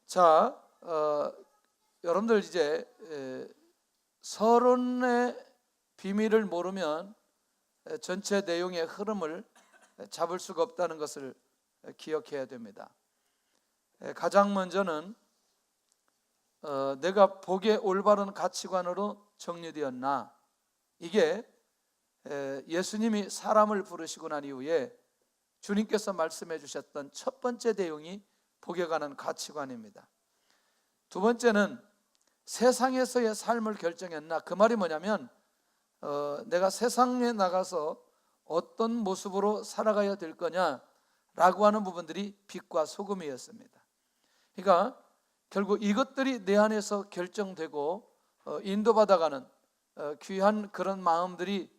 자, 여러분들 이제 서론의 비밀을 모르면 전체 내용의 흐름을 잡을 수가 없다는 것을 기억해야 됩니다. 가장 먼저는 내가 복의 올바른 가치관으로 정리되었나, 이게 예수님이 사람을 부르시고 난 이후에 주님께서 말씀해 주셨던 첫 번째 내용이 복에 관한 가치관입니다. 두 번째는 세상에서의 삶을 결정했나, 그 말이 뭐냐면 내가 세상에 나가서 어떤 모습으로 살아가야 될 거냐라고 하는 부분들이 빛과 소금이었습니다. 그러니까 결국 이것들이 내 안에서 결정되고 인도받아가는 귀한 그런 마음들이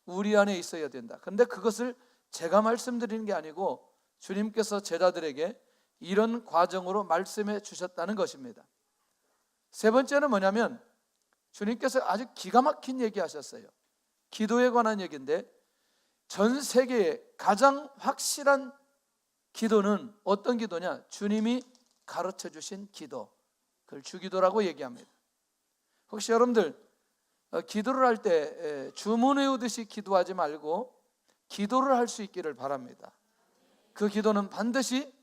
우리 안에 있어야 된다. 그런데 그것을 제가 말씀드리는 게 아니고 주님께서 제자들에게 이런 과정으로 말씀해 주셨다는 것입니다. 세 번째는 뭐냐면 주님께서 아주 기가 막힌 얘기 하셨어요. 기도에 관한 얘기인데, 전 세계에 가장 확실한 기도는 어떤 기도냐? 주님이 가르쳐 주신 기도, 그걸 주기도라고 얘기합니다. 혹시 여러분들 기도를 할 때 주문 외우듯이 기도하지 말고 기도를 할 수 있기를 바랍니다. 그 기도는 반드시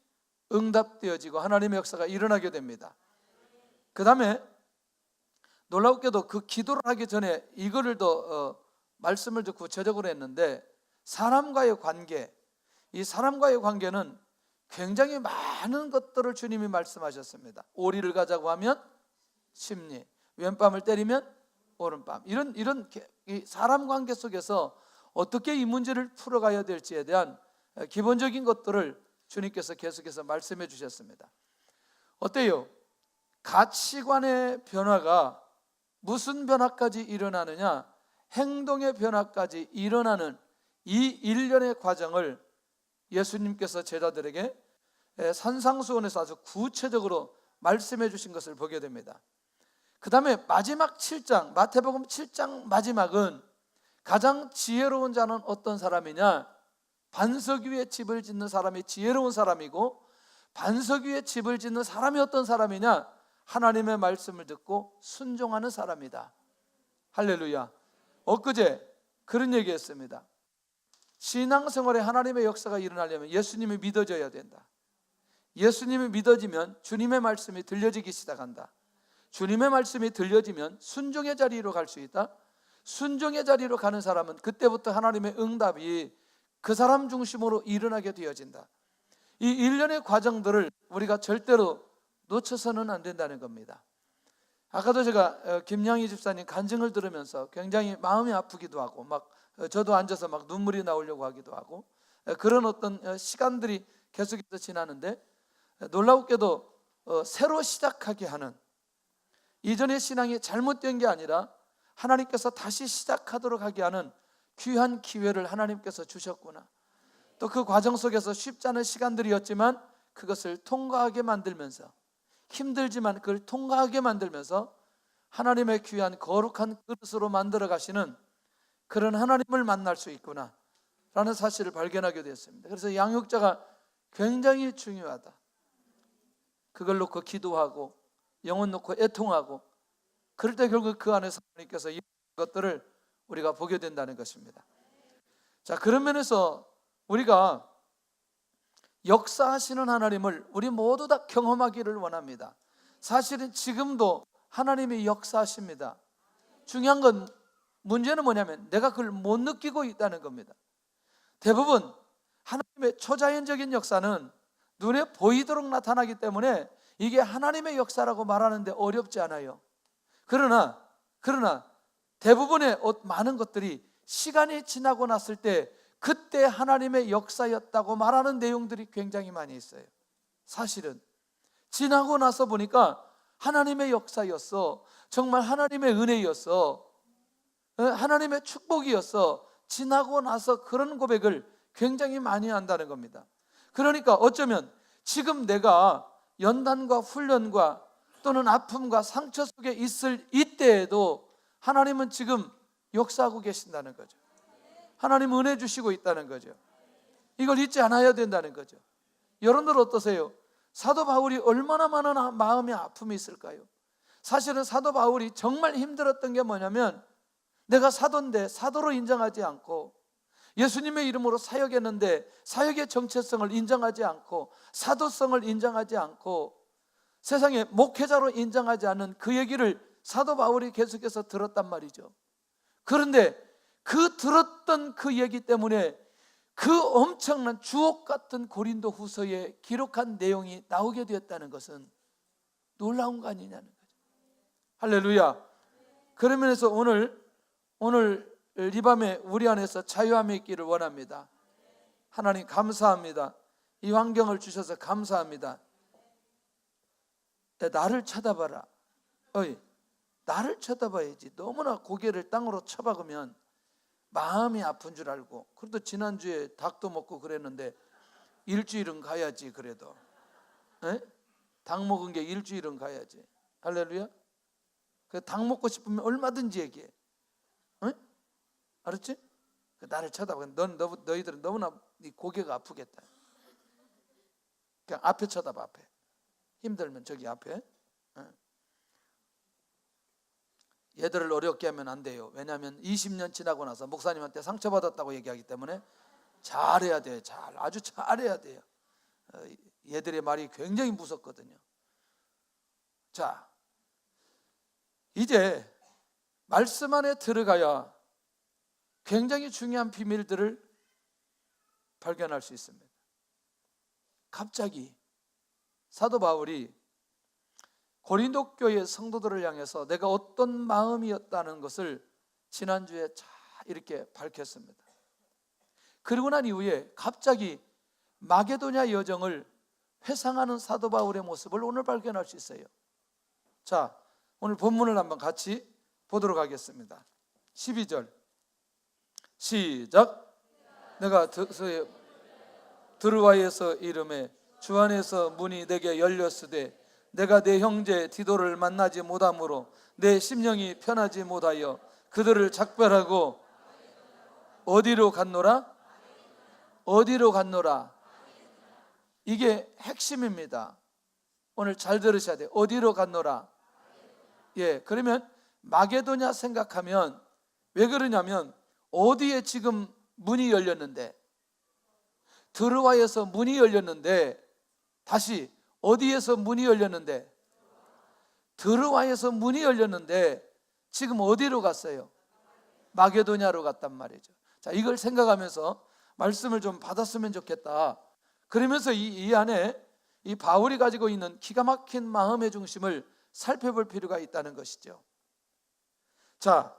응답되어지고 하나님의 역사가 일어나게 됩니다. 그 다음에 놀랍게도 그 기도를 하기 전에 이거를 더 말씀을 더 구체적으로 했는데, 사람과의 관계, 이 사람과의 관계는 굉장히 많은 것들을 주님이 말씀하셨습니다. 오리를 가자고 하면 심리, 왼뺨을 때리면 오른뺨, 이런 이 사람 관계 속에서 어떻게 이 문제를 풀어가야 될지에 대한 기본적인 것들을 주님께서 계속해서 말씀해 주셨습니다. 어때요? 가치관의 변화가 무슨 변화까지 일어나느냐? 행동의 변화까지 일어나는 이 일련의 과정을 예수님께서 제자들에게 산상수훈에서 아주 구체적으로 말씀해 주신 것을 보게 됩니다. 그 다음에 마지막 7장, 마태복음 7장 마지막은 가장 지혜로운 자는 어떤 사람이냐? 반석 위에 집을 짓는 사람이 지혜로운 사람이고, 반석 위에 집을 짓는 사람이 어떤 사람이냐? 하나님의 말씀을 듣고 순종하는 사람이다. 할렐루야. 엊그제 그런 얘기했습니다. 신앙생활에 하나님의 역사가 일어나려면 예수님이 믿어져야 된다. 예수님이 믿어지면 주님의 말씀이 들려지기 시작한다. 주님의 말씀이 들려지면 순종의 자리로 갈 수 있다. 순종의 자리로 가는 사람은 그때부터 하나님의 응답이 그 사람 중심으로 일어나게 되어진다. 이 일련의 과정들을 우리가 절대로 놓쳐서는 안 된다는 겁니다. 아까도 제가 김양희 집사님 간증을 들으면서 굉장히 마음이 아프기도 하고, 막 저도 앉아서 막 눈물이 나오려고 하기도 하고, 그런 어떤 시간들이 계속해서 지나는데, 놀랍게도 새로 시작하게 하는, 이전의 신앙이 잘못된 게 아니라 하나님께서 다시 시작하도록 하게 하는 귀한 기회를 하나님께서 주셨구나. 또 그 과정 속에서 쉽지 않은 시간들이었지만 그것을 통과하게 만들면서, 힘들지만 그걸 통과하게 만들면서 하나님의 귀한 거룩한 그릇으로 만들어 가시는 그런 하나님을 만날 수 있구나 라는 사실을 발견하게 되었습니다. 그래서 양육자가 굉장히 중요하다. 그걸 놓고 기도하고 영혼 놓고 애통하고, 그럴 때 결국 그 안에서 하나님께서 이런 것들을 우리가 보게 된다는 것입니다. 자, 그런 면에서 우리가 역사하시는 하나님을 우리 모두 다 경험하기를 원합니다. 사실은 지금도 하나님이 역사하십니다. 중요한 건, 문제는 뭐냐면 내가 그걸 못 느끼고 있다는 겁니다. 대부분 하나님의 초자연적인 역사는 눈에 보이도록 나타나기 때문에 이게 하나님의 역사라고 말하는데 어렵지 않아요. 그러나 대부분의 많은 것들이 시간이 지나고 났을 때 그때 하나님의 역사였다고 말하는 내용들이 굉장히 많이 있어요. 사실은 지나고 나서 보니까 하나님의 역사였어, 정말 하나님의 은혜였어, 하나님의 축복이었어, 지나고 나서 그런 고백을 굉장히 많이 한다는 겁니다. 그러니까 어쩌면 지금 내가 연단과 훈련과 또는 아픔과 상처 속에 있을 이때에도 하나님은 지금 역사하고 계신다는 거죠. 하나님 은혜 주시고 있다는 거죠. 이걸 잊지 않아야 된다는 거죠. 여러분들 어떠세요? 사도 바울이 얼마나 많은 마음의 아픔이 있을까요? 사실은 사도 바울이 정말 힘들었던 게 뭐냐면, 내가 사도인데 사도로 인정하지 않고, 예수님의 이름으로 사역했는데 사역의 정체성을 인정하지 않고, 사도성을 인정하지 않고, 세상에 목회자로 인정하지 않는 그 얘기를 사도 바울이 계속해서 들었단 말이죠. 그런데 그 들었던 그 얘기 때문에 그 엄청난 주옥 같은 고린도 후서에 기록한 내용이 나오게 되었다는 것은 놀라운 거 아니냐는 거죠. 할렐루야. 그런 면에서 오늘 이 밤에 우리 안에서 자유함이 있기를 원합니다. 하나님 감사합니다. 이 환경을 주셔서 감사합니다. 나를 쳐다봐라. 나를 쳐다봐야지. 너무나 고개를 땅으로 쳐박으면 마음이 아픈 줄 알고, 그래도 지난주에 닭도 먹고 그랬는데 일주일은 가야지. 그래도 닭 먹은 게 일주일은 가야지. 할렐루야. 닭 먹고 싶으면 얼마든지 얘기해. 알았지? 나를 쳐다봐. 너희들은 너무나 네 고개가 아프겠다. 그냥 앞에 쳐다봐. 앞에. 힘들면 저기 앞에. 얘들을 어렵게 하면 안 돼요. 왜냐하면 20년 지나고 나서 목사님한테 상처받았다고 얘기하기 때문에 잘해야 돼요. 아주 잘해야 돼요. 얘들의 말이 굉장히 무섭거든요. 자, 이제 말씀 안에 들어가야 굉장히 중요한 비밀들을 발견할 수 있습니다. 갑자기 사도 바울이 고린도 교회 성도들을 향해서 내가 어떤 마음이었다는 것을 지난주에 잘 이렇게 밝혔습니다. 그리고 난 이후에 갑자기 마게도냐 여정을 회상하는 사도 바울의 모습을 오늘 발견할 수 있어요. 자, 오늘 본문을 한번 같이 보도록 하겠습니다. 12절 시작. 내가 드르와에서 이름에 주 안에서 문이 내게 열렸으되 내가 내 형제 디도를 만나지 못하므로 내 심령이 편하지 못하여 그들을 작별하고 어디로 갔노라? 어디로 갔노라? 이게 핵심입니다. 오늘 잘 들으셔야 돼요. 어디로 갔노라? 그러면 마게도냐 생각하면 왜 그러냐면, 어디에 지금 문이 열렸는데, 드르와에서 문이 열렸는데, 다시 어디에서 문이 열렸는데? 드르와에서 문이 열렸는데 지금 어디로 갔어요? 마게도냐로 갔단 말이죠. 자, 이걸 생각하면서 말씀을 좀 받았으면 좋겠다. 그러면서 이 안에 이 바울이 가지고 있는 기가 막힌 마음의 중심을 살펴볼 필요가 있다는 것이죠. 자,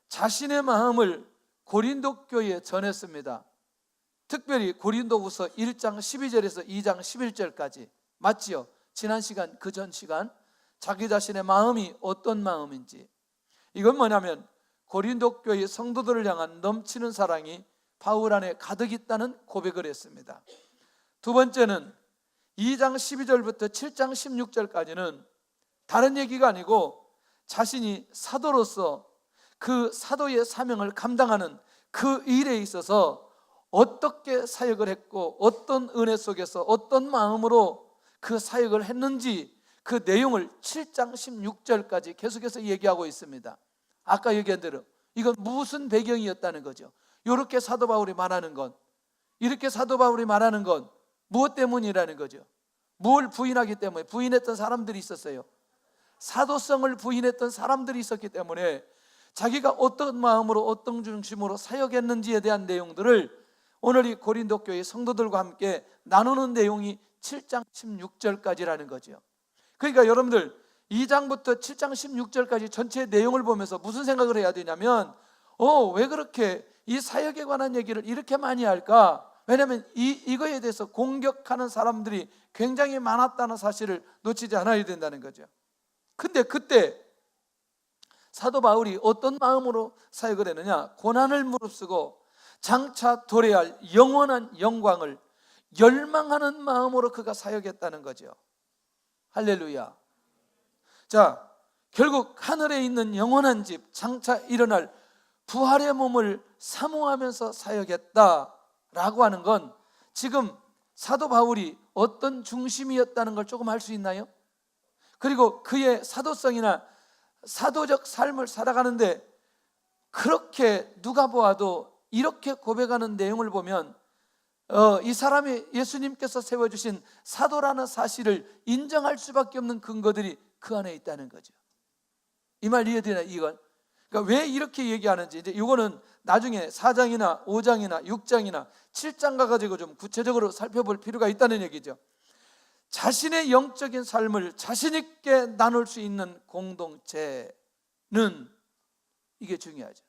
자신의 마음을 고린도 교회에 전했습니다. 특별히 고린도후서 1장 12절에서 2장 11절까지. 맞지요? 지난 시간, 그 전 시간 자기 자신의 마음이 어떤 마음인지, 이건 뭐냐면 고린도 교회 성도들을 향한 넘치는 사랑이 바울 안에 가득 있다는 고백을 했습니다. 두 번째는 2장 12절부터 7장 16절까지는 다른 얘기가 아니고 자신이 사도로서 그 사도의 사명을 감당하는 그 일에 있어서 어떻게 사역을 했고 어떤 은혜 속에서 어떤 마음으로 그 사역을 했는지 그 내용을 7장 16절까지 계속해서 얘기하고 있습니다. 아까 얘기한 대로 이건 무슨 배경이었다는 거죠. 이렇게 사도 바울이 말하는 건, 이렇게 사도 바울이 말하는 건 무엇 때문이라는 거죠. 뭘 부인하기 때문에? 부인했던 사람들이 있었어요. 사도성을 부인했던 사람들이 있었기 때문에 자기가 어떤 마음으로 어떤 중심으로 사역했는지에 대한 내용들을 오늘 이 고린도 교회 성도들과 함께 나누는 내용이 7장 16절까지라는 거죠. 그러니까 여러분들 2장부터 7장 16절까지 전체 내용을 보면서 무슨 생각을 해야 되냐면, 왜 그렇게 이 사역에 관한 얘기를 이렇게 많이 할까? 왜냐하면 이거에 대해서 공격하는 사람들이 굉장히 많았다는 사실을 놓치지 않아야 된다는 거죠. 근데 그때 사도 바울이 어떤 마음으로 사역을 했느냐? 고난을 무릅쓰고 장차 도래할 영원한 영광을 열망하는 마음으로 그가 사역했다는 거죠. 할렐루야. 자, 결국 하늘에 있는 영원한 집, 장차 일어날 부활의 몸을 사모하면서 사역했다라고 하는 건 지금 사도 바울이 어떤 중심이었다는 걸 조금 알 수 있나요? 그리고 그의 사도성이나 사도적 삶을 살아가는데 그렇게 누가 보아도 이렇게 고백하는 내용을 보면 이 사람이 예수님께서 세워주신 사도라는 사실을 인정할 수밖에 없는 근거들이 그 안에 있다는 거죠. 이 말 이해되나 이건? 그러니까 왜 이렇게 얘기하는지 이제 이거는 나중에 4장이나 5장이나 6장이나 7장 가가지고 좀 구체적으로 살펴볼 필요가 있다는 얘기죠. 자신의 영적인 삶을 자신 있게 나눌 수 있는 공동체는 이게 중요하죠.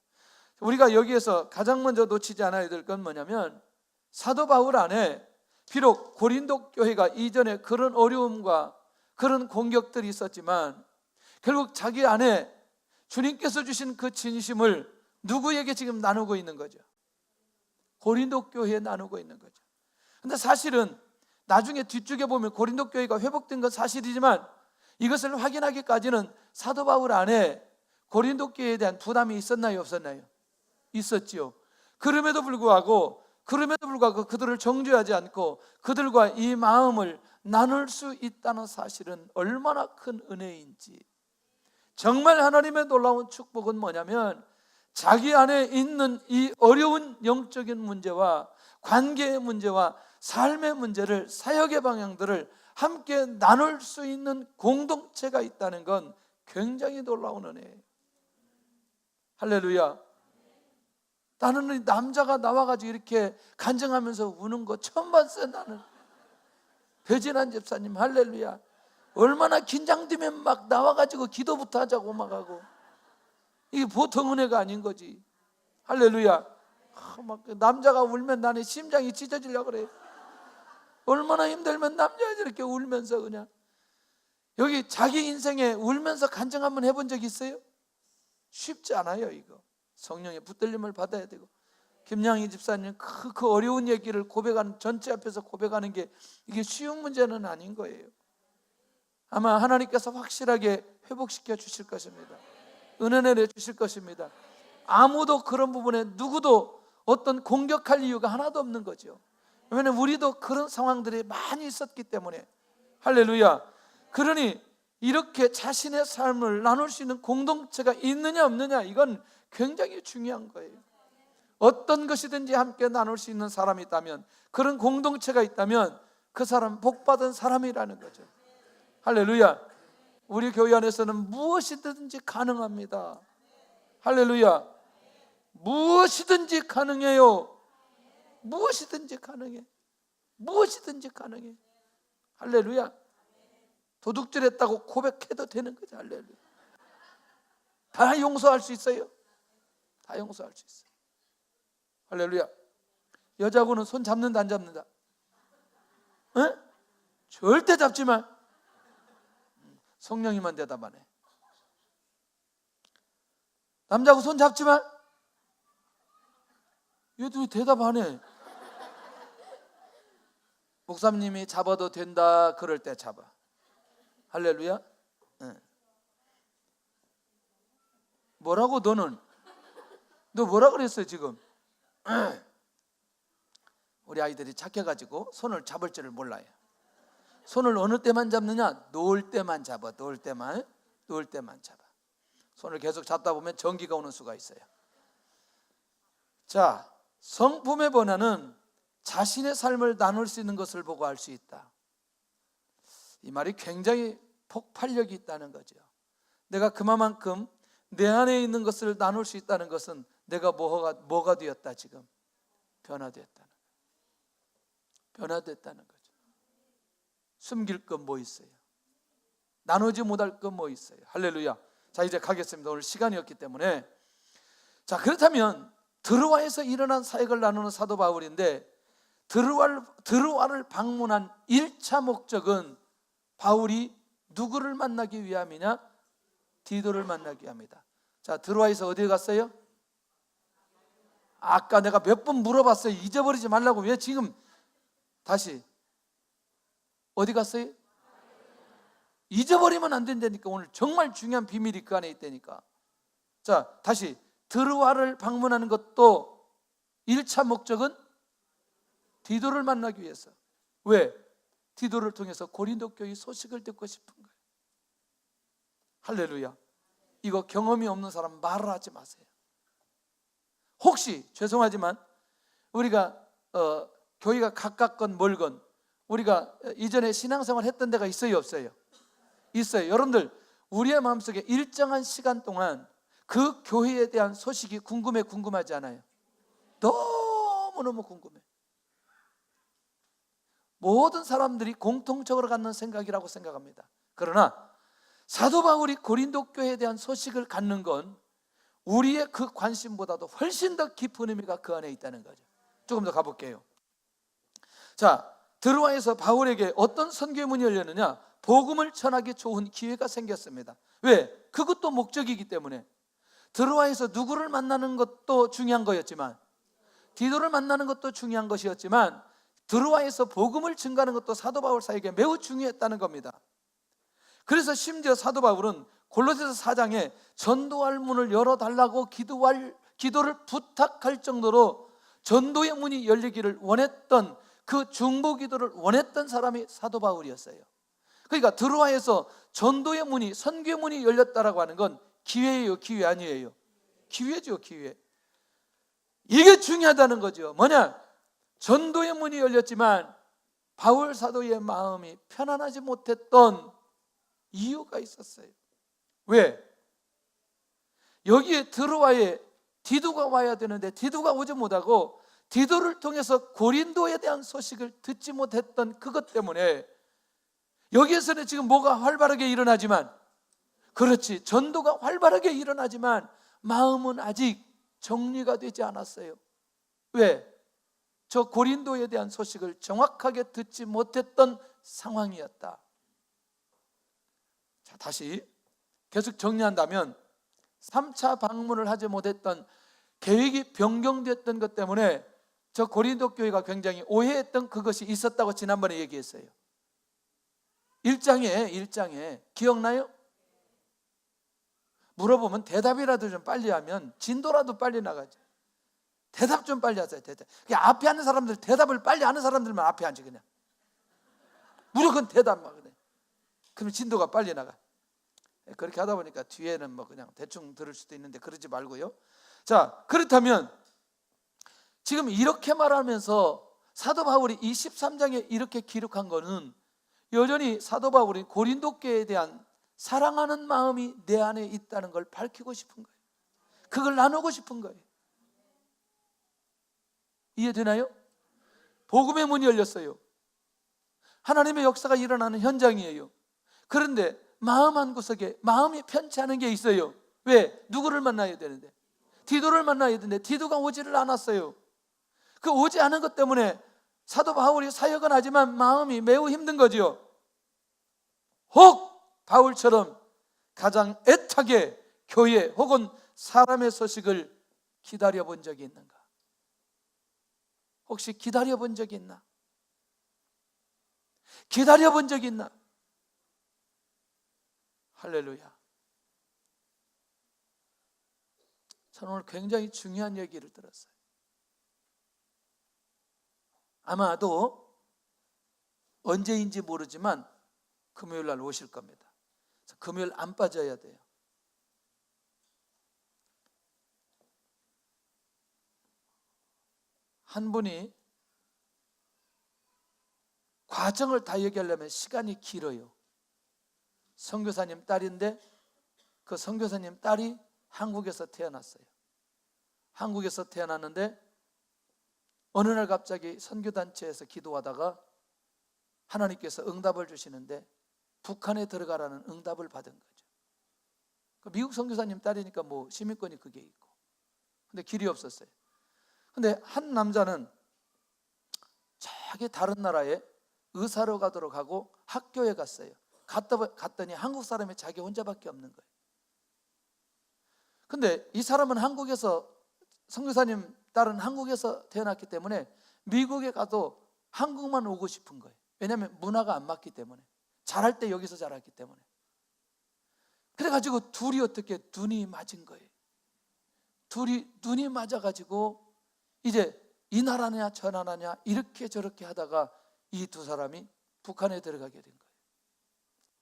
우리가 여기에서 가장 먼저 놓치지 않아야 될 건 뭐냐면 사도 바울 안에 비록 고린도 교회가 이전에 그런 어려움과 그런 공격들이 있었지만 결국 자기 안에 주님께서 주신 그 진심을 누구에게 지금 나누고 있는 거죠? 고린도 교회에 나누고 있는 거죠. 근데 사실은 나중에 뒤쪽에 보면 고린도 교회가 회복된 건 사실이지만 이것을 확인하기까지는 사도 바울 안에 고린도 교회에 대한 부담이 있었나요? 없었나요? 있었지요. 그럼에도 불구하고 그들을 정죄하지 않고 그들과 이 마음을 나눌 수 있다는 사실은 얼마나 큰 은혜인지. 정말 하나님의 놀라운 축복은 뭐냐면 자기 안에 있는 이 어려운 영적인 문제와 관계의 문제와 삶의 문제를, 사역의 방향들을 함께 나눌 수 있는 공동체가 있다는 건 굉장히 놀라운 은혜예요. 할렐루야. 나는 남자가 나와가지고 이렇게 간증하면서 우는 거 처음 봤어요. 나는 배진환 집사님 할렐루야. 얼마나 긴장되면 막 나와가지고 기도부터 하자고 막 하고, 이게 보통 은혜가 아닌 거지. 할렐루야. 막 남자가 울면 나는 심장이 찢어지려고 그래. 얼마나 힘들면 남자가 이렇게 울면서 그냥. 여기 자기 인생에 울면서 간증 한번 해본 적 있어요? 쉽지 않아요. 이거 성령의 붙들림을 받아야 되고, 김양희 집사님 그 어려운 얘기를 고백하는, 전체 앞에서 고백하는 게 이게 쉬운 문제는 아닌 거예요. 아마 하나님께서 확실하게 회복시켜 주실 것입니다. 은혜를 내주실 것입니다. 아무도 그런 부분에 누구도 어떤 공격할 이유가 하나도 없는 거죠. 왜냐하면 우리도 그런 상황들이 많이 있었기 때문에. 할렐루야. 그러니 이렇게 자신의 삶을 나눌 수 있는 공동체가 있느냐 없느냐, 이건 굉장히 중요한 거예요. 어떤 것이든지 함께 나눌 수 있는 사람이 있다면, 그런 공동체가 있다면 그 사람은 복받은 사람이라는 거죠. 할렐루야. 우리 교회 안에서는 무엇이든지 가능합니다. 할렐루야. 무엇이든지 가능해요. 무엇이든지 가능해. 무엇이든지 가능해. 할렐루야. 도둑질했다고 고백해도 되는 거죠. 할렐루야. 다 용서할 수 있어요. 다 용서할 수 있어요. 할렐루야. 여자고는 손 잡는다 안 잡는다? 에? 절대 잡지 마. 성령이만 대답하네. 남자하고 손 잡지 마. 얘도 대답하네. 목사님이 잡아도 된다 그럴 때 잡아. 할렐루야. 네. 뭐라고 너는? 너 뭐라 그랬어요 지금? 우리 아이들이 착해가지고 손을 잡을 줄을 몰라요. 손을 어느 때만 잡느냐? 놓을 때만 잡아. 놓을 때만 잡아. 손을 계속 잡다 보면 전기가 오는 수가 있어요. 자, 성품의 변화는 자신의 삶을 나눌 수 있는 것을 보고 알 수 있다. 이 말이 굉장히 폭발력이 있다는 거죠. 내가 그만큼 내 안에 있는 것을 나눌 수 있다는 것은 내가 뭐가 되었다 지금? 변화됐다는 거예요. 변화됐다는 거죠. 숨길 건 뭐 있어요? 나누지 못할 건 뭐 있어요? 할렐루야. 자, 이제 가겠습니다. 오늘 시간이 없기 때문에. 자, 그렇다면 드로아에서 일어난 사역을 나누는 사도 바울인데, 드로아를 방문한 1차 목적은 바울이 누구를 만나기 위함이냐? 디도를 만나기 위함이다. 자, 드로아에서 어디에 갔어요? 아까 내가 몇 번 물어봤어요. 잊어버리지 말라고. 왜 지금 다시 어디 갔어요? 잊어버리면 안 된다니까. 오늘 정말 중요한 비밀이 그 안에 있다니까. 자, 다시 드로아를 방문하는 것도 1차 목적은 디도를 만나기 위해서. 왜? 디도를 통해서 고린도 교회 소식을 듣고 싶은 거예요. 할렐루야. 이거 경험이 없는 사람 말을 하지 마세요. 혹시 죄송하지만 우리가 교회가 가깝건 멀건 우리가 이전에 신앙생활 했던 데가 있어요, 없어요? 있어요. 여러분들, 우리의 마음속에 일정한 시간 동안 그 교회에 대한 소식이 궁금하지 않아요? 너무너무 궁금해. 모든 사람들이 공통적으로 갖는 생각이라고 생각합니다. 그러나 사도 바울이 고린도 교회에 대한 소식을 갖는 건 우리의 그 관심보다도 훨씬 더 깊은 의미가 그 안에 있다는 거죠. 조금 더 가볼게요. 자, 드로아에서 바울에게 어떤 선교의 문이 열렸느냐? 복음을 전하기 좋은 기회가 생겼습니다. 왜? 그것도 목적이기 때문에. 드로아에서 누구를 만나는 것도 중요한 거였지만, 디도를 만나는 것도 중요한 것이었지만, 드로아에서 복음을 증가하는 것도 사도 바울 사에게 매우 중요했다는 겁니다. 그래서 심지어 사도 바울은 골로새서 4장에 전도할 문을 열어달라고 기도를 부탁할 정도로 전도의 문이 열리기를 원했던, 그 중보 기도를 원했던 사람이 사도 바울이었어요. 그러니까 드로아에서 전도의 문이, 선교의 문이 열렸다라고 하는 건 기회예요, 기회 아니에요? 기회죠, 기회. 이게 중요하다는 거죠. 뭐냐? 전도의 문이 열렸지만 바울 사도의 마음이 편안하지 못했던 이유가 있었어요. 왜? 여기에 드로아에 디도가 와야 되는데 디도가 오지 못하고 디도를 통해서 고린도에 대한 소식을 듣지 못했던 그것 때문에 여기에서는 지금 뭐가 활발하게 일어나지만, 그렇지, 전도가 활발하게 일어나지만 마음은 아직 정리가 되지 않았어요. 왜? 저 고린도에 대한 소식을 정확하게 듣지 못했던 상황이었다. 자, 다시 계속 정리한다면 3차 방문을 하지 못했던, 계획이 변경됐던 것 때문에 저 고린도 교회가 굉장히 오해했던 그것이 있었다고 지난번에 얘기했어요. 1장에 기억나요? 물어보면 대답이라도 좀 빨리 하면 진도라도 빨리 나가죠. 대답 좀 빨리 하세요. 대답. 앞에 하는 사람들, 대답을 빨리 하는 사람들만 앞에 앉지 그냥. 무조건 대답만 그래. 그러면 진도가 빨리 나가. 그렇게 하다 보니까 뒤에는 뭐 그냥 대충 들을 수도 있는데 그러지 말고요. 자, 그렇다면 지금 이렇게 말하면서 사도 바울이 23장에 이렇게 기록한 거는 여전히 사도 바울이 고린도 교회에 대한 사랑하는 마음이 내 안에 있다는 걸 밝히고 싶은 거예요. 그걸 나누고 싶은 거예요. 이해되나요? 복음의 문이 열렸어요. 하나님의 역사가 일어나는 현장이에요. 그런데 마음 한구석에 마음이 편치 않은 게 있어요. 왜? 누구를 만나야 되는데? 디도를 만나야 되는데 디도가 오지를 않았어요. 그 오지 않은 것 때문에 사도 바울이 사역은 하지만 마음이 매우 힘든 거지요. 혹 바울처럼 가장 애타게 교회 혹은 사람의 소식을 기다려본 적이 있는가? 혹시 기다려본 적이 있나? 기다려본 적이 있나? 할렐루야. 저는 오늘 굉장히 중요한 얘기를 들었어요. 아마도 언제인지 모르지만 금요일 날 오실 겁니다. 금요일 안 빠져야 돼요. 한 분이 과정을 다 얘기하려면 시간이 길어요. 선교사님 딸인데 그 선교사님 딸이 한국에서 태어났어요. 한국에서 태어났는데 어느 날 갑자기 선교단체에서 기도하다가 하나님께서 응답을 주시는데 북한에 들어가라는 응답을 받은 거죠. 미국 선교사님 딸이니까 뭐 시민권이 그게 있고, 근데 길이 없었어요. 근데 한 남자는 저기 다른 나라에 의사로 가도록 하고 학교에 갔어요. 갔더니 한국 사람이 자기 혼자밖에 없는 거예요. 근데 이 사람은 한국에서, 선교사님 딸은 한국에서 태어났기 때문에 미국에 가도 한국만 오고 싶은 거예요. 왜냐하면 문화가 안 맞기 때문에, 잘할 때 여기서 자랐기 때문에. 그래가지고 둘이 어떻게 눈이 맞은 거예요. 둘이 눈이 맞아가지고 이제 이 나라냐 저 나라냐 이렇게 저렇게 하다가 이 두 사람이 북한에 들어가게 된 거예요.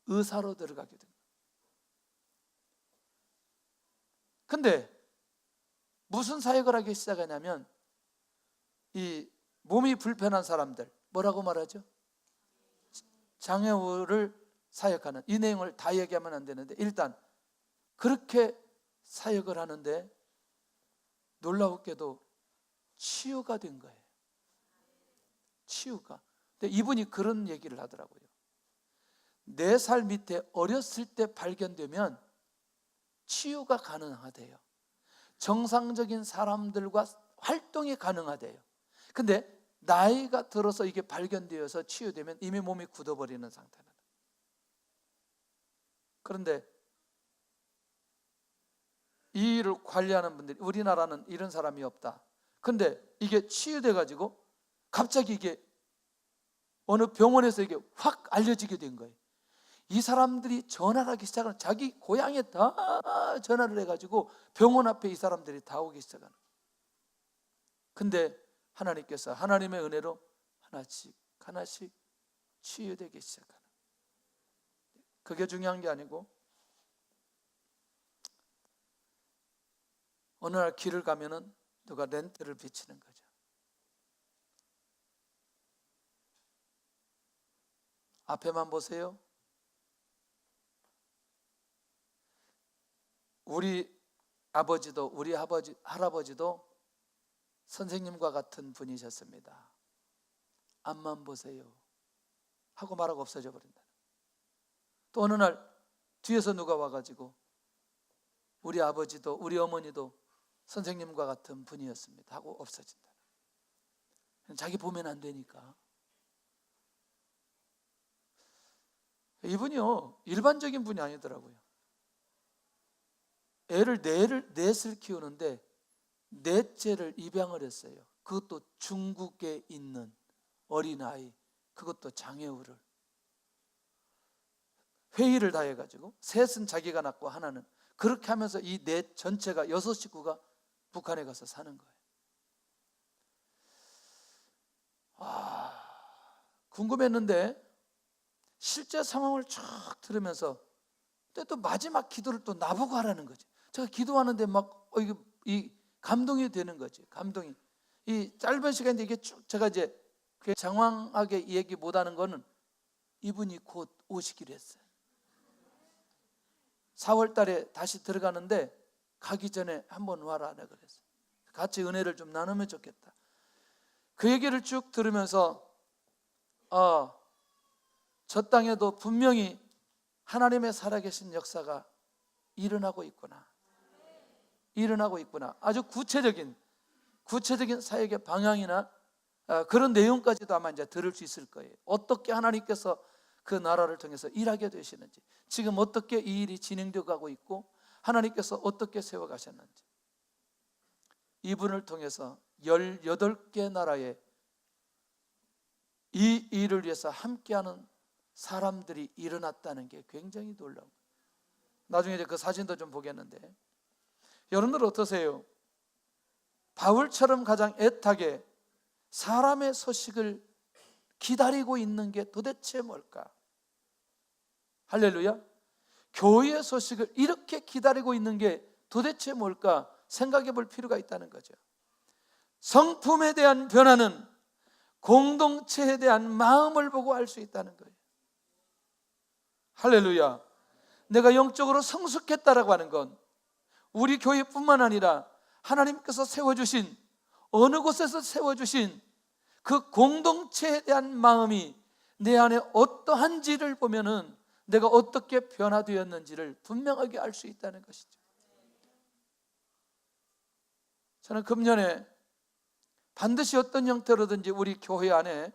의사로 들어가게 된 거예요. 근데 무슨 사역을 하기 시작하냐면 이 몸이 불편한 사람들, 뭐라고 말하죠? 장애우를 사역하는, 이 내용을 다 얘기하면 안 되는데 일단 그렇게 사역을 하는데 놀라웠게도 치유가 된 거예요. 치유가. 근데 이분이 그런 얘기를 하더라고요. 4살 밑에 어렸을 때 발견되면 치유가 가능하대요. 정상적인 사람들과 활동이 가능하대요. 근데 나이가 들어서 이게 발견되어서 치유되면 이미 몸이 굳어버리는 상태다. 그런데 이 일을 관리하는 분들이, 우리나라는 이런 사람이 없다. 근데 이게 치유돼 가지고 갑자기 이게 어느 병원에서 이게 확 알려지게 된 거예요. 이 사람들이 전화를 하기 시작하는, 자기 고향에 다 전화를 해가지고 병원 앞에 이 사람들이 다 오기 시작하는. 근데 하나님께서 하나님의 은혜로 하나씩 하나씩 치유되기 시작하는. 그게 중요한 게 아니고 어느 날 길을 가면은 누가 렌트를 비치는 거죠. 앞에만 보세요. 우리 아버지도, 우리 할아버지도 선생님과 같은 분이셨습니다. 앞만 보세요 하고 말하고 없어져 버린다. 또 어느 날 뒤에서 누가 와가지고 우리 아버지도 우리 어머니도 선생님과 같은 분이었습니다 하고 없어진다. 자기 보면 안 되니까. 이분이요 일반적인 분이 아니더라고요. 애를 넷을 키우는데 넷째를 입양을 했어요. 그것도 중국에 있는 어린아이, 그것도 장애우를. 회의를 다 해가지고 셋은 자기가 낳고 하나는, 그렇게 하면서 이 넷 전체가 6식구가 북한에 가서 사는 거예요. 궁금했는데 실제 상황을 쭉 들으면서 또 마지막 기도를 또 나보고 하라는 거지. 제가 기도하는데 막 이 감동이 되는 거지. 감동이. 이 짧은 시간인데 이게 쭉 제가 이제 장황하게 얘기 못하는 거는 이분이 곧 오시기로 했어요. 4월 달에 다시 들어가는데 가기 전에 한번 와라 내가 그랬어요. 같이 은혜를 좀 나누면 좋겠다. 그 얘기를 쭉 들으면서 저 땅에도 분명히 하나님의 살아계신 역사가 일어나고 있구나. 아주 구체적인 사역의 방향이나 그런 내용까지도 아마 이제 들을 수 있을 거예요. 어떻게 하나님께서 그 나라를 통해서 일하게 되시는지, 지금 어떻게 이 일이 진행되어 가고 있고 하나님께서 어떻게 세워가셨는지, 이분을 통해서 18개 나라에 이 일을 위해서 함께하는 사람들이 일어났다는 게 굉장히 놀라운 거예요. 나중에 이제 그 사진도 좀 보겠는데, 여러분들 어떠세요? 바울처럼 가장 애타게 사람의 소식을 기다리고 있는 게 도대체 뭘까? 할렐루야. 교회의 소식을 이렇게 기다리고 있는 게 도대체 뭘까 생각해 볼 필요가 있다는 거죠. 성품에 대한 변화는 공동체에 대한 마음을 보고 알 수 있다는 거예요. 할렐루야. 내가 영적으로 성숙했다라고 하는 건 우리 교회뿐만 아니라 하나님께서 세워주신, 어느 곳에서 세워주신 그 공동체에 대한 마음이 내 안에 어떠한지를 보면은 내가 어떻게 변화되었는지를 분명하게 알 수 있다는 것이죠. 저는 금년에 반드시 어떤 형태로든지 우리 교회 안에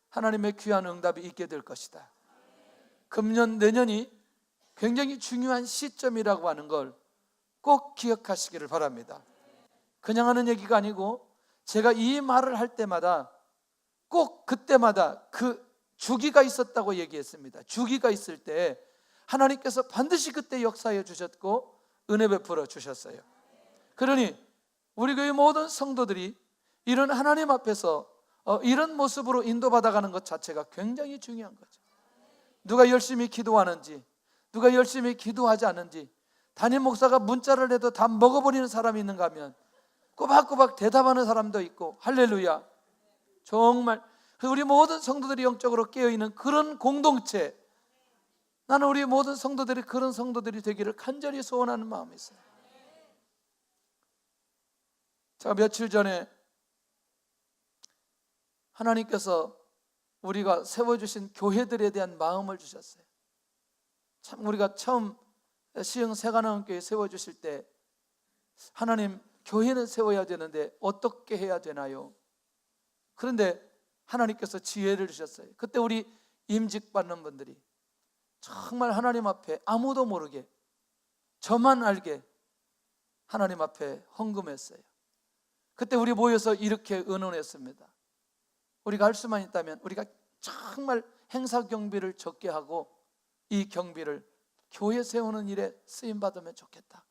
하나님의 귀한 응답이 있게 될 것이다. 금년, 내년이 굉장히 중요한 시점이라고 하는 걸 꼭 기억하시기를 바랍니다. 그냥 하는 얘기가 아니고 제가 이 말을 할 때마다 꼭 그때마다 그 주기가 있었다고 얘기했습니다. 주기가 있을 때 하나님께서 반드시 그때 역사해 주셨고 은혜 베풀어 주셨어요. 그러니 우리 교회 모든 성도들이 이런 하나님 앞에서 이런 모습으로 인도받아가는 것 자체가 굉장히 중요한 거죠. 누가 열심히 기도하는지, 누가 열심히 기도하지 않는지, 담임 목사가 문자를 해도 다 먹어버리는 사람이 있는가 하면 꼬박꼬박 대답하는 사람도 있고, 할렐루야. 정말 우리 모든 성도들이 영적으로 깨어있는 그런 공동체, 나는 우리 모든 성도들이 그런 성도들이 되기를 간절히 소원하는 마음이 있어요. 제가 며칠 전에 하나님께서 우리가 세워주신 교회들에 대한 마음을 주셨어요. 참 우리가 처음 시흥 세관원교회 세워주실 때 하나님, 교회는 세워야 되는데 어떻게 해야 되나요? 그런데 하나님께서 지혜를 주셨어요. 그때 우리 임직 받는 분들이 정말 하나님 앞에 아무도 모르게 저만 알게 하나님 앞에 헌금했어요. 그때 우리 모여서 이렇게 의논했습니다. 우리가 할 수만 있다면 우리가 정말 행사 경비를 적게 하고 이 경비를 교회 세우는 일에 쓰임받으면 좋겠다.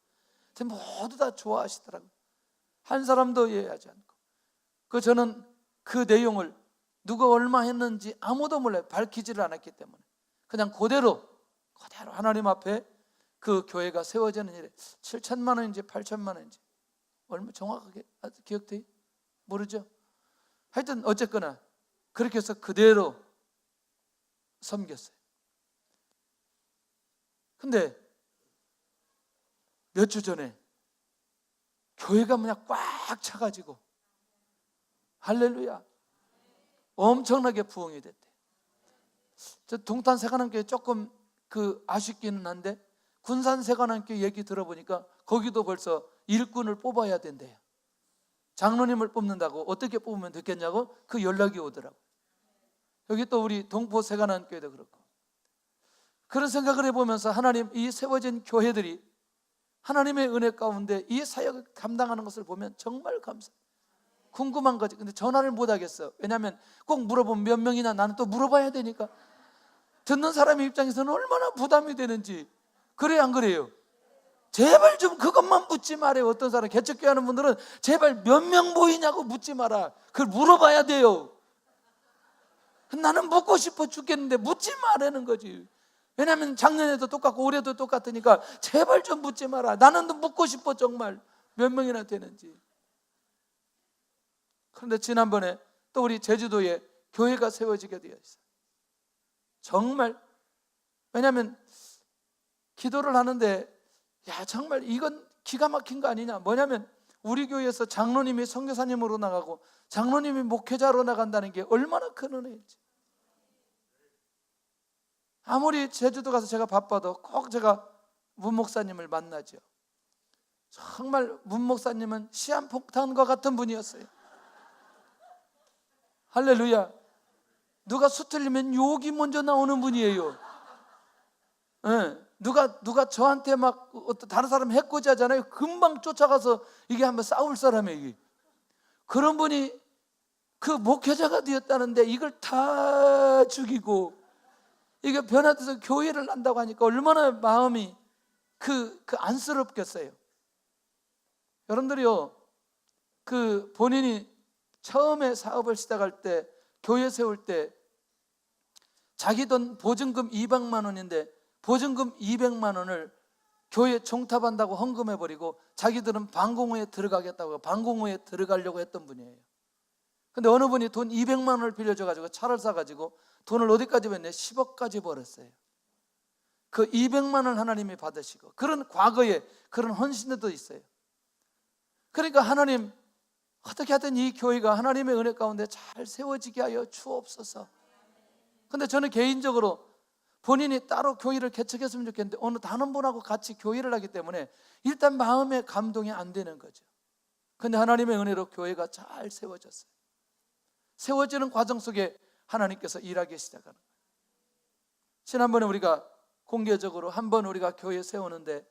모두 다 좋아하시더라고요. 한 사람도 예하지 않고. 저는 그 내용을 누가 얼마 했는지 아무도 몰라요. 밝히지를 않았기 때문에 그냥 그대로 하나님 앞에 그 교회가 세워지는 일에 7천만 원인지 8천만 원인지 얼마 정확하게 기억돼요? 모르죠? 하여튼 어쨌거나 그렇게 해서 그대로 섬겼어요. 근데 몇 주 전에 교회가 꽉 차가지고, 할렐루야, 엄청나게 부흥이 됐대. 저 동탄 세관원교회 조금 아쉽기는 한데 군산 세관원교회 얘기 들어보니까 거기도 벌써 일꾼을 뽑아야 된대요. 장로님을 뽑는다고 어떻게 뽑으면 됐겠냐고 그 연락이 오더라고. 여기 또 우리 동포 세관원교회도 그렇고. 그런 생각을 해보면서 하나님, 이 세워진 교회들이 하나님의 은혜 가운데 이 사역을 감당하는 것을 보면 정말 감사해요. 궁금한 거지. 근데 전화를 못 하겠어. 왜냐하면 꼭 물어보면 몇 명이나, 나는 또 물어봐야 되니까. 듣는 사람의 입장에서는 얼마나 부담이 되는지. 그래요, 안 그래요? 제발 좀 그것만 묻지 말아요. 어떤 사람 개척교회 하는 분들은 제발 몇 명 모이냐고 묻지 마라. 그걸 물어봐야 돼요. 나는 묻고 싶어 죽겠는데 묻지 말라는 거지. 왜냐하면 작년에도 똑같고 올해도 똑같으니까 제발 좀 묻지 마라. 나는 묻고 싶어, 정말 몇 명이나 되는지. 그런데 지난번에 또 우리 제주도에 교회가 세워지게 되어 있어요. 정말, 왜냐하면 기도를 하는데 정말 이건 기가 막힌 거 아니냐. 뭐냐면 우리 교회에서 장로님이 선교사님으로 나가고 장로님이 목회자로 나간다는 게 얼마나 큰 은혜인지. 아무리 제주도 가서 제가 바빠도 꼭 제가 문 목사님을 만나죠. 정말 문 목사님은 시한폭탄과 같은 분이었어요. 할렐루야. 누가 수틀리면 욕이 먼저 나오는 분이에요. 네. 누가 저한테 막 다른 사람 해코지 하잖아요. 금방 쫓아가서 이게 한번 싸울 사람이에요. 이게. 그런 분이 그 목회자가 되었다는데 이걸 다 죽이고 이게 변화돼서 교회를 한다고 하니까 얼마나 마음이 안쓰럽겠어요. 여러분들이요, 본인이 처음에 사업을 시작할 때, 교회 세울 때 자기 돈 보증금 200만 원인데 보증금 200만 원을 교회 종탑한다고 헌금해버리고 자기들은 방공호에 들어가겠다고 방공호에 들어가려고 했던 분이에요. 근데 어느 분이 돈 200만 원을 빌려줘가지고 차를 사가지고 돈을 어디까지 벌었냐? 10억까지 벌었어요. 그 200만 원 하나님이 받으시고, 그런 과거에 그런 헌신도 있어요. 그러니까 하나님, 어떻게 하든 이 교회가 하나님의 은혜 가운데 잘 세워지게 하여 주옵소서. 근데 저는 개인적으로 본인이 따로 교회를 개척했으면 좋겠는데 어느 다른 분하고 같이 교회를 하기 때문에 일단 마음의 감동이 안 되는 거죠. 근데 하나님의 은혜로 교회가 잘 세워졌어요. 세워지는 과정 속에 하나님께서 일하기 시작하는 거예요. 지난번에 우리가 공개적으로 한번 우리가 교회 세우는데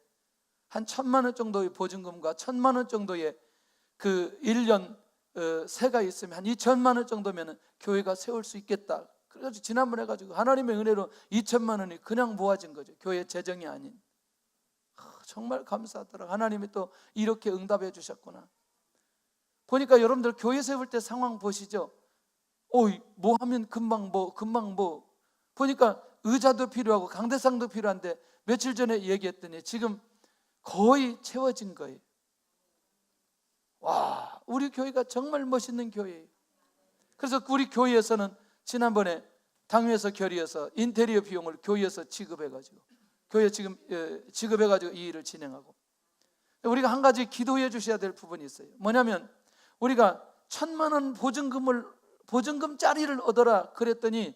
한 1,000만 원 정도의 보증금과 1,000만 원 정도의 1년 세가 있으면 한 2천만 원 정도면 교회가 세울 수 있겠다. 그래서 지난번에 해가지고 하나님의 은혜로 2천만 원이 그냥 모아진 거죠. 교회 재정이 아닌. 정말 감사하더라고요. 하나님이 또 이렇게 응답해 주셨구나. 보니까 여러분들 교회 세울 때 상황 보시죠. 뭐 하면 금방 보니까 의자도 필요하고 강대상도 필요한데 며칠 전에 얘기했더니 지금 거의 채워진 거예요. 와, 우리 교회가 정말 멋있는 교회예요. 그래서 우리 교회에서는 지난번에 당회에서 결의해서 인테리어 비용을 교회에서 지급해가지고 교회 지금 지급해가지고 이 일을 진행하고, 우리가 한 가지 기도해 주셔야 될 부분이 있어요. 뭐냐면 우리가 1,000만 원 보증금짜리를 얻어라 그랬더니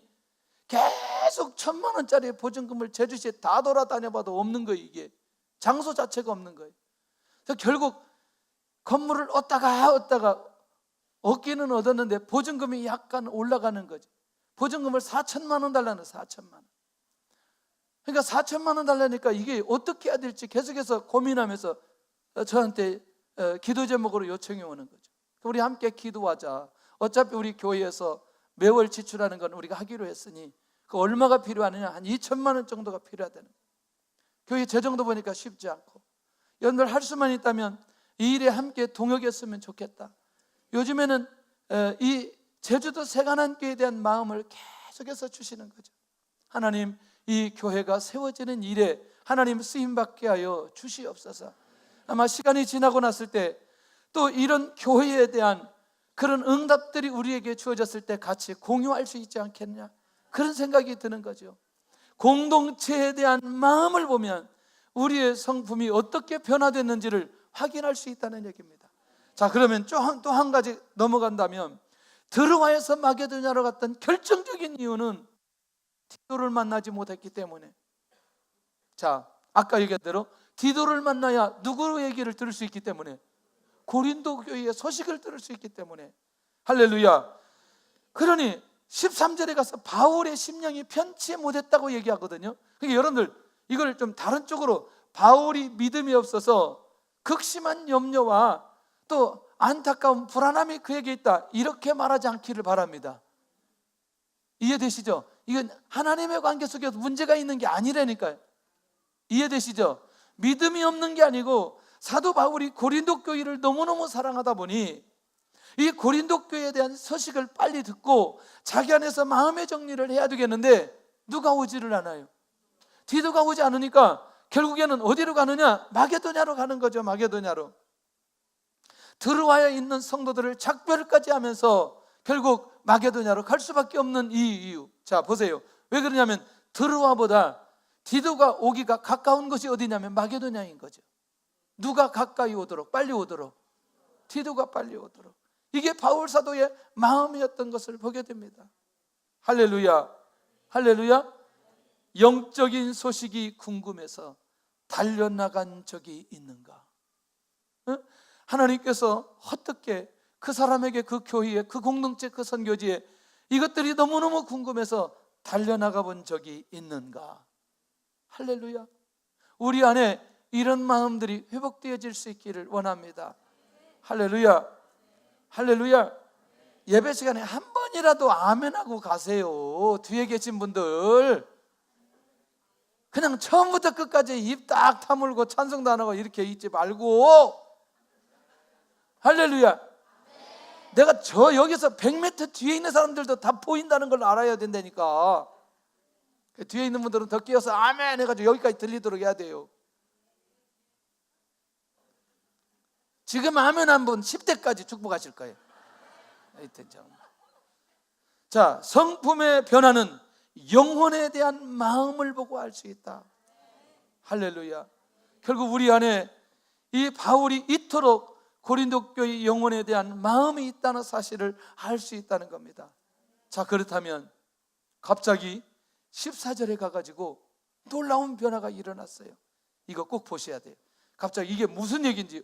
계속 1,000만 원짜리 보증금을 제주시에 다 돌아다녀봐도 없는 거예요. 이게 장소 자체가 없는 거예요. 그래서 결국 건물을 얻다가 얻기는 얻었는데 보증금이 약간 올라가는 거죠. 보증금을 4천만 원 달라는 4천만 원. 그러니까 4천만 원 달라니까 이게 어떻게 해야 될지 계속해서 고민하면서 저한테 기도 제목으로 요청이 오는 거죠. 우리 함께 기도하자. 어차피 우리 교회에서 매월 지출하는 건 우리가 하기로 했으니 그 얼마가 필요하느냐, 한 2천만 원 정도가 필요하다는 거예요. 교회 재정도 보니까 쉽지 않고, 여러분들 할 수만 있다면 이 일에 함께 동역했으면 좋겠다. 요즘에는 이 제주도 세간한교회에 대한 마음을 계속해서 주시는 거죠. 하나님, 이 교회가 세워지는 일에 하나님 쓰임받게 하여 주시옵소서. 아마 시간이 지나고 났을 때 또 이런 교회에 대한 그런 응답들이 우리에게 주어졌을 때 같이 공유할 수 있지 않겠냐, 그런 생각이 드는 거죠. 공동체에 대한 마음을 보면 우리의 성품이 어떻게 변화됐는지를 확인할 수 있다는 얘기입니다. 자, 그러면 또 한 가지 넘어간다면, 드로아에서 마게도냐로 갔던 결정적인 이유는 디도를 만나지 못했기 때문에. 자, 아까 얘기한 대로 디도를 만나야 누구 얘기를 들을 수 있기 때문에, 고린도 교회의 소식을 들을 수 있기 때문에. 할렐루야. 그러니 13절에 가서 바울의 심령이 편치 못했다고 얘기하거든요. 그러니까 여러분들 이걸 좀 다른 쪽으로, 바울이 믿음이 없어서 극심한 염려와 또 안타까운 불안함이 그에게 있다, 이렇게 말하지 않기를 바랍니다. 이해되시죠? 이건 하나님의 관계 속에 문제가 있는 게 아니라니까요. 이해되시죠? 믿음이 없는 게 아니고, 사도 바울이 고린도 교회를 너무너무 사랑하다 보니 이 고린도 교회에 대한 소식을 빨리 듣고 자기 안에서 마음의 정리를 해야 되겠는데 누가 오지를 않아요. 디도가 오지 않으니까 결국에는 어디로 가느냐? 마게도냐로 가는 거죠. 마게도냐로. 드로아에 있는 성도들을 작별까지 하면서 결국 마게도냐로 갈 수밖에 없는 이 이유. 자, 보세요. 왜 그러냐면 드로아보다 디도가 오기가 가까운 것이 어디냐면 마게도냐인 거죠. 누가 가까이 오도록, 빨리 오도록? 디도가 빨리 오도록. 이게 바울 사도의 마음이었던 것을 보게 됩니다. 할렐루야. 할렐루야. 영적인 소식이 궁금해서 달려나간 적이 있는가? 하나님께서 어떻게 그 사람에게, 그 교회에, 그 공동체, 그 선교지에 이것들이 너무너무 궁금해서 달려나가 본 적이 있는가? 할렐루야. 우리 안에 이런 마음들이 회복되어질 수 있기를 원합니다. 할렐루야. 할렐루야. 예배 시간에 한 번이라도 아멘하고 가세요. 뒤에 계신 분들 그냥 처음부터 끝까지 입 딱 다물고 찬송도 안 하고 이렇게 있지 말고. 할렐루야. 내가 여기서 100m 뒤에 있는 사람들도 다 보인다는 걸 알아야 된다니까. 뒤에 있는 분들은 더 끼어서 아멘 해가지고 여기까지 들리도록 해야 돼요. 지금 아멘 한 분 10대까지 축복하실 거예요. 하여튼 자, 성품의 변화는 영혼에 대한 마음을 보고 알 수 있다. 할렐루야. 결국 우리 안에 이 바울이 이토록 고린도 교회 영혼에 대한 마음이 있다는 사실을 알 수 있다는 겁니다. 자, 그렇다면 갑자기 14절에 가가지고 놀라운 변화가 일어났어요. 이거 꼭 보셔야 돼요. 갑자기 이게 무슨 얘기인지,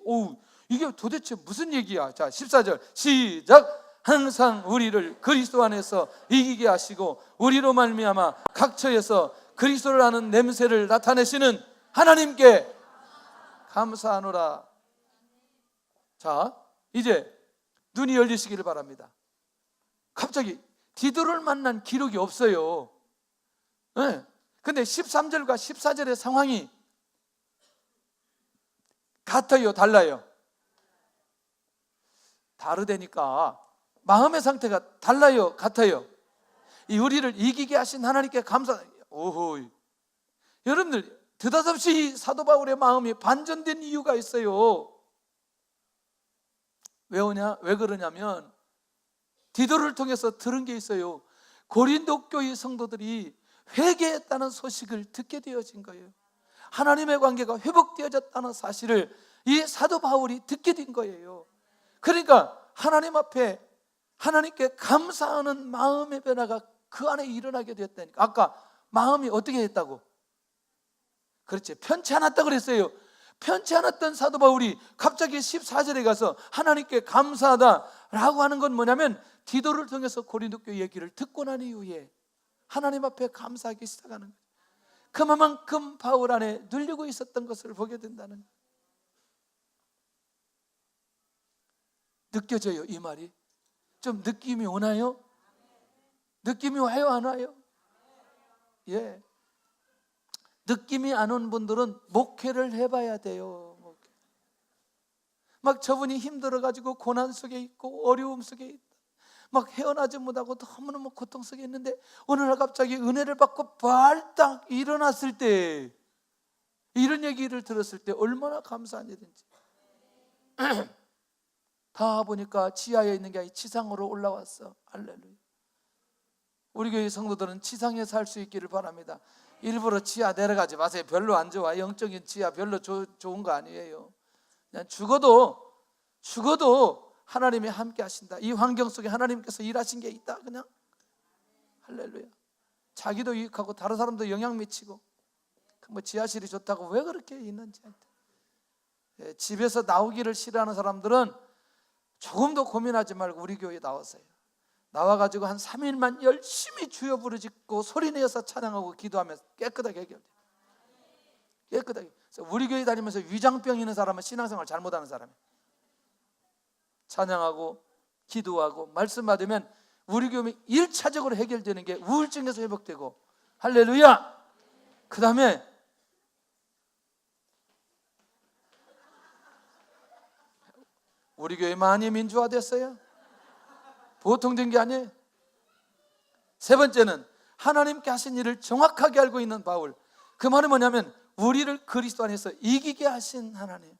이게 도대체 무슨 얘기야? 자, 14절 시작. 항상 우리를 그리스도 안에서 이기게 하시고 우리로 말미암아 각 처에서 그리스도를 아는 냄새를 나타내시는 하나님께 감사하노라. 자, 이제 눈이 열리시기를 바랍니다. 갑자기 디도를 만난 기록이 없어요. 네. 근데 13절과 14절의 상황이 같아요, 달라요? 다르다니까. 마음의 상태가 달라요, 같아요? 이 우리를 이기게 하신 하나님께 감사. 오호, 여러분들 느닷없이 사도 바울의 마음이 반전된 이유가 있어요. 왜 그러냐면 디도를 통해서 들은 게 있어요. 고린도 교회 성도들이 회개했다는 소식을 듣게 되어진 거예요. 하나님의 관계가 회복되어졌다는 사실을 이 사도 바울이 듣게 된 거예요. 그러니까 하나님 앞에 하나님께 감사하는 마음의 변화가 그 안에 일어나게 되었다니까. 아까 마음이 어떻게 됐다고? 그렇지, 편치 않았다 그랬어요. 편치 않았던 사도 바울이 갑자기 14절에 가서 하나님께 감사하다라고 하는 건 뭐냐면 디도를 통해서 고린도 교회 얘기를 듣고 난 이후에 하나님 앞에 감사하기 시작하는 거예요. 그만큼 바울 안에 눌리고 있었던 것을 보게 된다는 거예요. 느껴져요, 이 말이? 좀 느낌이 오나요? 느낌이 와요, 안 와요? 예. 느낌이 안 온 분들은 목회를 해봐야 돼요. 막 저분이 힘들어가지고 고난 속에 있고 어려움 속에 있다, 막 헤어나지 못하고 너무너무 고통 속에 있는데 어느 날 갑자기 은혜를 받고 발딱 일어났을 때, 이런 얘기를 들었을 때 얼마나 감사한 일인지. 다 보니까 지하에 있는 게 아니라 지상으로 올라왔어. 할렐루야. 우리 교회 성도들은 지상에 살 수 있기를 바랍니다. 일부러 지하 내려가지 마세요. 별로 안 좋아. 영적인 지하 별로 좋은 거 아니에요. 그냥 죽어도 하나님이 함께 하신다. 이 환경 속에 하나님께서 일하신 게 있다. 그냥 할렐루야. 자기도 유익하고 다른 사람도 영향 미치고, 뭐 지하실이 좋다고 왜 그렇게 있는지. 집에서 나오기를 싫어하는 사람들은 조금도 고민하지 말고 우리 교회에 나오세요. 나와가지고 한 3일만 열심히 주여 부르짖고 소리내어서 찬양하고 기도하면 깨끗하게 해결돼요. 깨끗하게. 그래서 우리 교회 다니면서 위장병 있는 사람은 신앙생활 잘못하는 사람이에요. 찬양하고 기도하고 말씀 받으면 우리 교회 1차적으로 해결되는 게 우울증에서 회복되고, 할렐루야. 그 다음에 우리 교회 많이 민주화됐어요. 보통 된 게 아니에요. 세 번째는 하나님께 하신 일을 정확하게 알고 있는 바울. 그 말은 뭐냐면 우리를 그리스도 안에서 이기게 하신 하나님.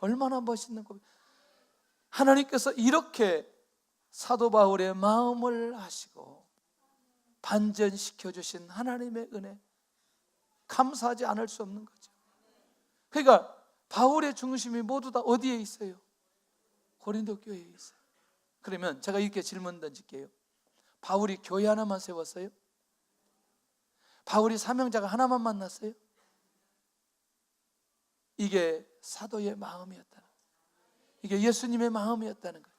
얼마나 멋있는 고백. 하나님께서 이렇게 사도 바울의 마음을 아시고 반전시켜 주신 하나님의 은혜, 감사하지 않을 수 없는 거죠. 그러니까 바울의 중심이 모두 다 어디에 있어요? 고린도 교회에 있어요. 그러면 제가 이렇게 질문 던질게요. 바울이 교회 하나만 세웠어요? 바울이 사명자가 하나만 만났어요? 이게 사도의 마음이었다. 이게 예수님의 마음이었다는 거예요.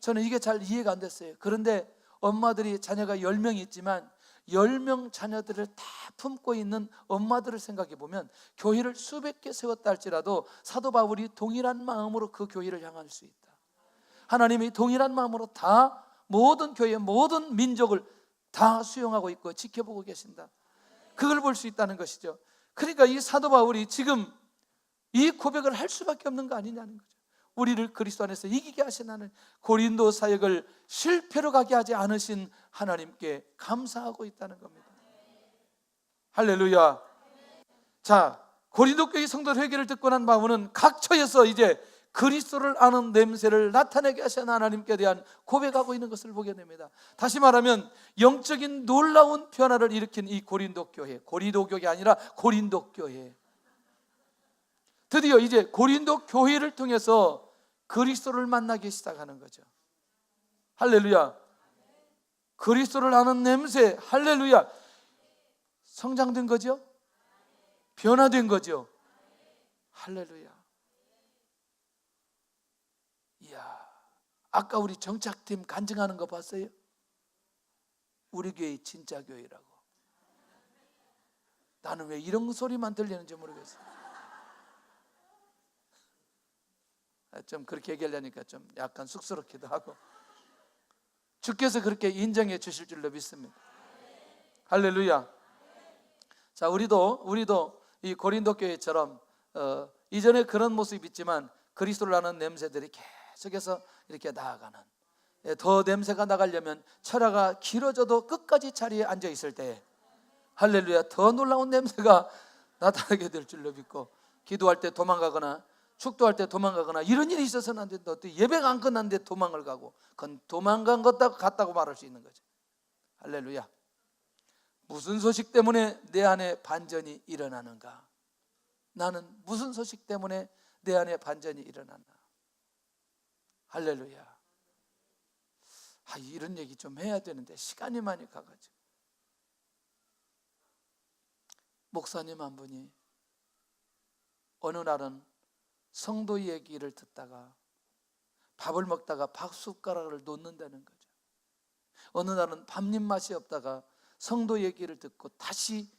저는 이게 잘 이해가 안 됐어요. 그런데 엄마들이 자녀가 10명이 있지만 10명 자녀들을 다 품고 있는 엄마들을 생각해 보면 교회를 수백 개 세웠다 할지라도 사도 바울이 동일한 마음으로 그 교회를 향할 수 있다. 하나님이 동일한 마음으로 다 모든 교회, 모든 민족을 다 수용하고 있고 지켜보고 계신다. 그걸 볼 수 있다는 것이죠. 그러니까 이 사도 바울이 지금 이 고백을 할 수밖에 없는 거 아니냐는 거죠. 우리를 그리스도 안에서 이기게 하신 하나님, 고린도 사역을 실패로 가게 하지 않으신 하나님께 감사하고 있다는 겁니다. 할렐루야. 자, 고린도 교회 성도 회개를 듣고 난 바울은 각 처에서 이제 그리스도를 아는 냄새를 나타내게 하신 하나님께 대한 고백하고 있는 것을 보게 됩니다. 다시 말하면 영적인 놀라운 변화를 일으킨 이 고린도 교회, 고린도 교회가 아니라 고린도 교회, 드디어 이제 고린도 교회를 통해서 그리스도를 만나기 시작하는 거죠. 할렐루야. 그리스도를 아는 냄새, 할렐루야. 성장된 거죠? 변화된 거죠? 할렐루야. 이야, 아까 우리 정착팀 간증하는 거 봤어요? 우리 교회 진짜 교회라고. 나는 왜 이런 소리만 들리는지 모르겠어요. 좀 그렇게 얘기하려니까 좀 약간 쑥스럽기도 하고, 주께서 그렇게 인정해 주실 줄로 믿습니다. 할렐루야. 자, 우리도 이 고린도 교회처럼 이전에 그런 모습이 있지만 그리스도를 아는 냄새들이 계속해서 이렇게 나아가는 더 냄새가 나가려면 철화가 길어져도 끝까지 자리에 앉아 있을 때에, 할렐루야, 더 놀라운 냄새가 나타나게 될 줄로 믿고, 기도할 때 도망가거나 축도할 때 도망가거나 이런 일이 있어서는 안 된다. 또 예배가 안 끝났는데 도망을 가고, 그건 도망간 것 같다고 말할 수 있는 거죠. 할렐루야. 무슨 소식 때문에 내 안에 반전이 일어나는가? 나는 무슨 소식 때문에 내 안에 반전이 일어났나? 할렐루야. 이런 얘기 좀 해야 되는데 시간이 많이 가가지고. 목사님 한 분이 어느 날은 성도 얘기를 듣다가 밥을 먹다가 밥 숟가락을 놓는다는 거죠. 어느 날은 밥 입맛이 없다가 성도 얘기를 듣고 다시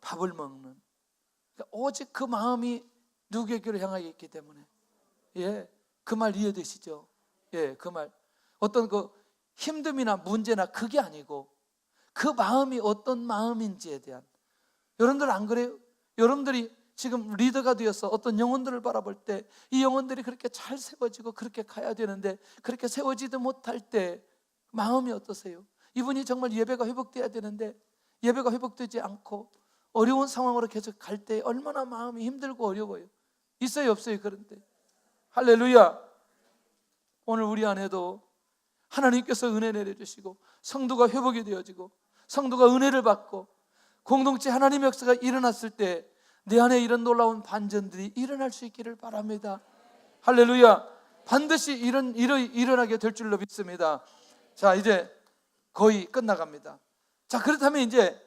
밥을 먹는, 그러니까 오직 그 마음이 누구에게로 향하여 있기 때문에, 그 말 이해되시죠? 그 말, 어떤 그 힘듦이나 문제나 그게 아니고 그 마음이 어떤 마음인지에 대한, 여러분들 안 그래요? 여러분들이 지금 리더가 되어서 어떤 영혼들을 바라볼 때 이 영혼들이 그렇게 잘 세워지고 그렇게 가야 되는데 그렇게 세워지지 못할 때 마음이 어떠세요? 이분이 정말 예배가 회복돼야 되는데 예배가 회복되지 않고 어려운 상황으로 계속 갈 때 얼마나 마음이 힘들고 어려워요. 있어요, 없어요? 그런데 할렐루야. 오늘 우리 안에도 하나님께서 은혜 내려주시고 성도가 회복이 되어지고 성도가 은혜를 받고 공동체 하나님의 역사가 일어났을 때 내 안에 이런 놀라운 반전들이 일어날 수 있기를 바랍니다. 할렐루야. 반드시 일어나게 될 줄로 믿습니다. 자, 이제 거의 끝나갑니다. 자, 그렇다면 이제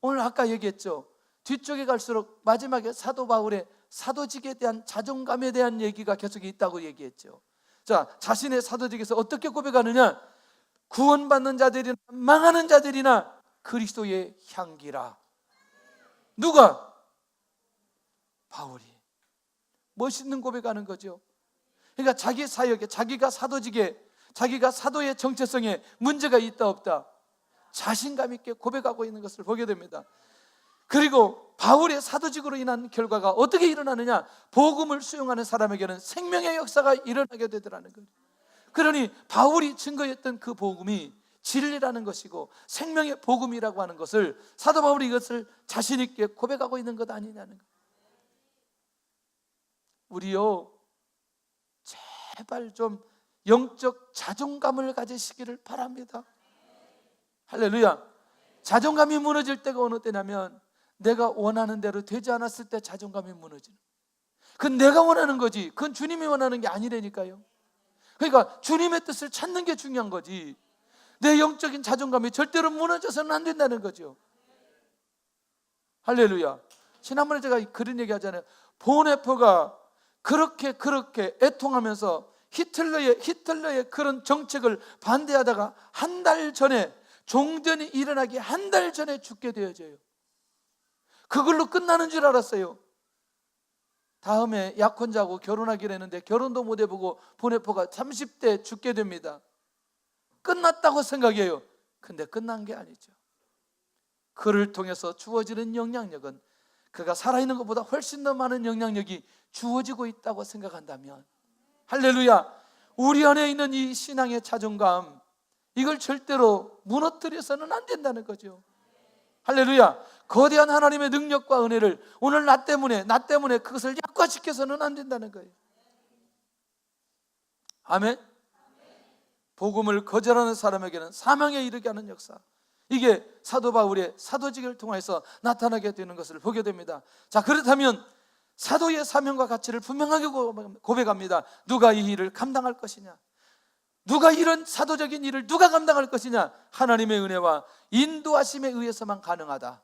오늘 아까 얘기했죠. 뒤쪽에 갈수록 마지막에 사도 바울의 사도직에 대한 자존감에 대한 얘기가 계속 있다고 얘기했죠. 자, 자신의 사도직에서 어떻게 고백하느냐? 구원받는 자들이나 망하는 자들이나 그리스도의 향기라. 누가? 바울이. 멋있는 고백하는 거죠. 그러니까 자기 사역에, 자기가 사도직에, 자기가 사도의 정체성에 문제가 있다 없다 자신감 있게 고백하고 있는 것을 보게 됩니다. 그리고 바울의 사도직으로 인한 결과가 어떻게 일어나느냐? 복음을 수용하는 사람에게는 생명의 역사가 일어나게 되더라는 거예요. 그러니 바울이 증거했던 그 복음이 진리라는 것이고 생명의 복음이라고 하는 것을 사도 바울이 이것을 자신 있게 고백하고 있는 것 아니냐는 거예요. 우리요, 제발 좀 영적 자존감을 가지시기를 바랍니다. 할렐루야. 자존감이 무너질 때가 어느 때냐면 내가 원하는 대로 되지 않았을 때 자존감이 무너지는. 그건 내가 원하는 거지, 그건 주님이 원하는 게 아니라니까요. 그러니까 주님의 뜻을 찾는 게 중요한 거지, 내 영적인 자존감이 절대로 무너져서는 안 된다는 거죠. 할렐루야. 지난번에 제가 그런 얘기 하잖아요. 보네퍼가 그렇게 애통하면서 히틀러의 그런 정책을 반대하다가 한 달 전에, 종전이 일어나기 한 달 전에 죽게 되어져요. 그걸로 끝나는 줄 알았어요. 다음에 약혼자하고 결혼하기로 했는데 결혼도 못 해보고 보네퍼가 30대 죽게 됩니다. 끝났다고 생각해요. 근데 끝난 게 아니죠. 그를 통해서 주어지는 영향력은 그가 살아있는 것보다 훨씬 더 많은 영향력이 주어지고 있다고 생각한다면, 할렐루야, 우리 안에 있는 이 신앙의 자존감, 이걸 절대로 무너뜨려서는 안 된다는 거죠. 할렐루야. 거대한 하나님의 능력과 은혜를 오늘 나 때문에 그것을 약화시켜서는 안 된다는 거예요. 아멘. 복음을 거절하는 사람에게는 사망에 이르게 하는 역사, 이게 사도 바울의 사도직을 통해서 나타나게 되는 것을 보게 됩니다. 자, 그렇다면 사도의 사명과 가치를 분명하게 고백합니다. 누가 이 일을 감당할 것이냐? 누가 이런 사도적인 일을 누가 감당할 것이냐? 하나님의 은혜와 인도하심에 의해서만 가능하다.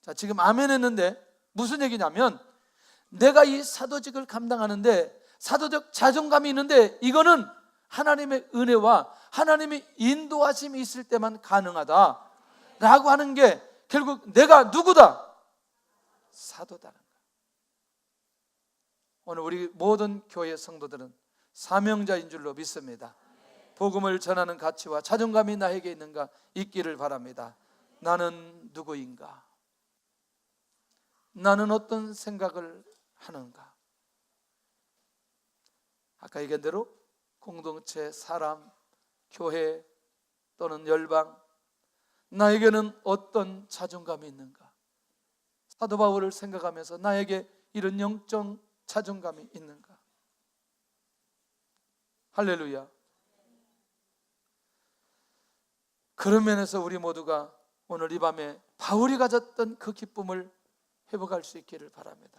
자, 지금 아멘 했는데 무슨 얘기냐면, 내가 이 사도직을 감당하는데 사도적 자존감이 있는데 이거는 하나님의 은혜와 하나님의 인도하심이 있을 때만 가능하다 라고 하는 게 결국 내가 누구다? 사도다는 거예요. 오늘 우리 모든 교회 성도들은 사명자인 줄로 믿습니다. 복음을 전하는 가치와 자존감이 나에게 있는가? 있기를 바랍니다. 나는 누구인가? 나는 어떤 생각을 하는가? 아까 얘기한 대로 공동체, 사람, 교회 또는 열방, 나에게는 어떤 자존감이 있는가? 사도 바울을 생각하면서 나에게 이런 영적 자존감이 있는가? 할렐루야. 그런 면에서 우리 모두가 오늘 이 밤에 바울이 가졌던 그 기쁨을 회복할 수 있기를 바랍니다.